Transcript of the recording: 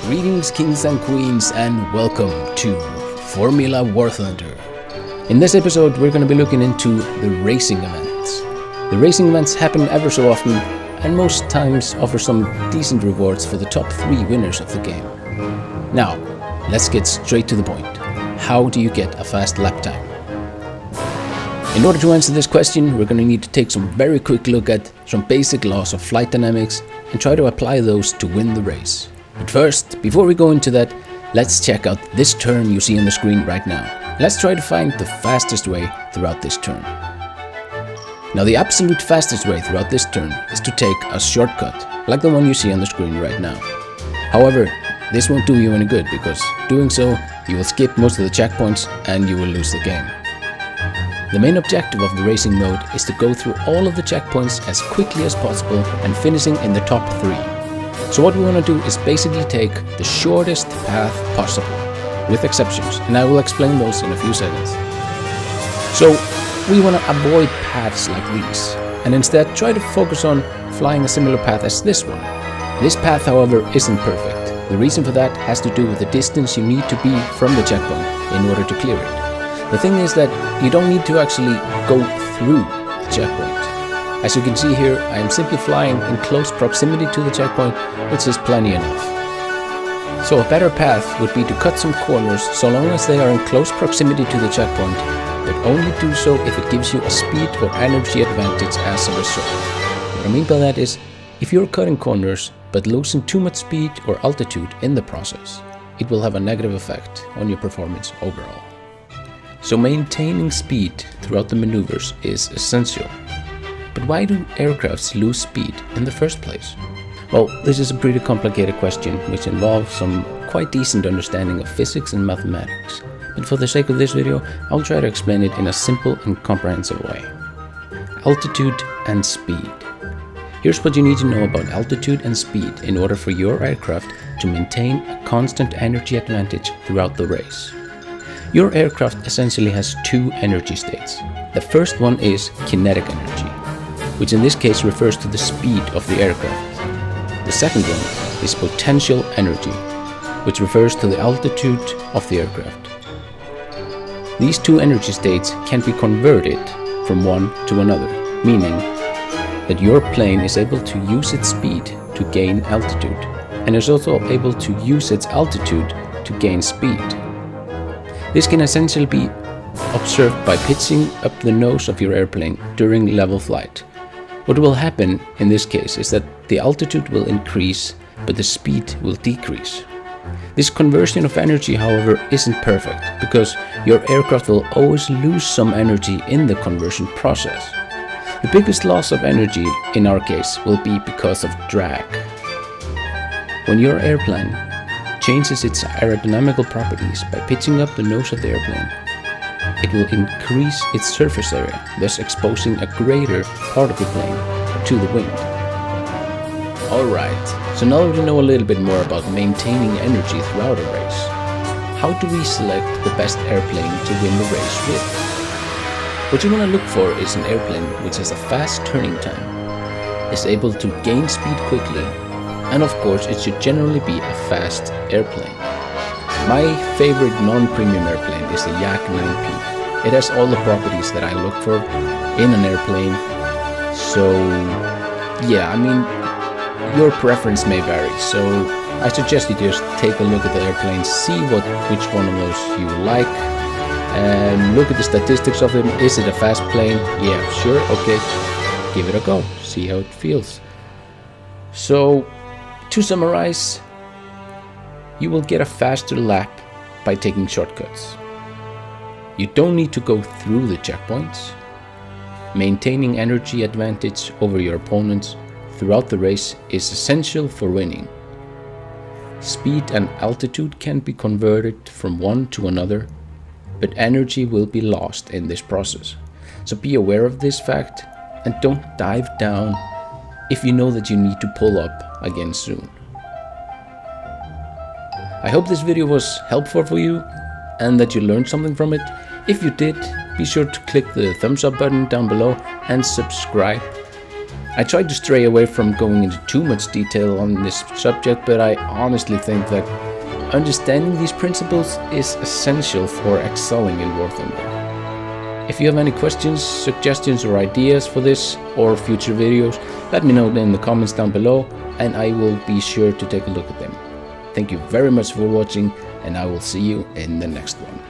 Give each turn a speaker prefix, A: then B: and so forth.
A: Greetings, kings and queens, and welcome to Formula War Thunder. In this episode, we're going to be looking into the racing events. The racing events happen ever so often, and most times offer some decent rewards for the top 3 winners of the game. Now, let's get straight to the point. How do you get a fast lap time? In order to answer this question, we're going to need to take some very quick look at some basic laws of flight dynamics and try to apply those to win the race. But first, before we go into that, let's check out this turn you see on the screen right now. Let's try to find the fastest way throughout this turn. Now, the absolute fastest way throughout this turn is to take a shortcut, like the one you see on the screen right now. However, this won't do you any good, because doing so, you will skip most of the checkpoints and you will lose the game. The main objective of the racing mode is to go through all of the checkpoints as quickly as possible and finishing in the top 3. So what we want to do is basically take the shortest path possible, with exceptions, and I will explain those in a few seconds. So we want to avoid paths like these, and instead try to focus on flying a similar path as this one. This path, however, isn't perfect. The reason for that has to do with the distance you need to be from the checkpoint in order to clear it. The thing is that you don't need to actually go through the checkpoint. As you can see here, I am simply flying in close proximity to the checkpoint, which is plenty enough. So a better path would be to cut some corners so long as they are in close proximity to the checkpoint, but only do so if it gives you a speed or energy advantage as a result. What I mean by that is, if you're cutting corners but losing too much speed or altitude in the process, it will have a negative effect on your performance overall. So maintaining speed throughout the maneuvers is essential. But why do aircrafts lose speed in the first place? Well, this is a pretty complicated question which involves some quite decent understanding of physics and mathematics. But for the sake of this video, I'll try to explain it in a simple and comprehensive way. Altitude and speed. Here's what you need to know about altitude and speed in order for your aircraft to maintain a constant energy advantage throughout the race. Your aircraft essentially has 2 energy states. The first one is kinetic energy, which in this case refers to the speed of the aircraft. The second one is potential energy, which refers to the altitude of the aircraft. These 2 energy states can be converted from one to another, meaning that your plane is able to use its speed to gain altitude, and is also able to use its altitude to gain speed. This can essentially be observed by pitching up the nose of your airplane during level flight. What will happen in this case is that the altitude will increase, but the speed will decrease. This conversion of energy, however, isn't perfect, because your aircraft will always lose some energy in the conversion process. The biggest loss of energy in our case will be because of drag. When your airplane changes its aerodynamical properties by pitching up the nose of the airplane, it will increase its surface area, thus exposing a greater part of the plane to the wind. Alright, so now that we know a little bit more about maintaining energy throughout a race, how do we select the best airplane to win the race with? What you want to look for is an airplane which has a fast turning time, is able to gain speed quickly, and of course it should generally be a fast airplane. My favorite non-premium airplane is the Yak 9P. It has all the properties that I look for in an airplane. So yeah, I mean, your preference may vary. So I suggest you just take a look at the airplanes, see which one of those you like, and look at the statistics of them. Is it a fast plane? Yeah, sure, okay, give it a go, see how it feels. So to summarize, you will get a faster lap by taking shortcuts. You don't need to go through the checkpoints. Maintaining energy advantage over your opponents throughout the race is essential for winning. Speed and altitude can be converted from one to another, but energy will be lost in this process. So be aware of this fact and don't dive down if you know that you need to pull up again soon. I hope this video was helpful for you and that you learned something from it. If you did, be sure to click the thumbs up button down below and subscribe. I tried to stray away from going into too much detail on this subject, but I honestly think that understanding these principles is essential for excelling in War Thunder. If you have any questions, suggestions or ideas for this or future videos, let me know in the comments down below and I will be sure to take a look at them. Thank you very much for watching and I will see you in the next one.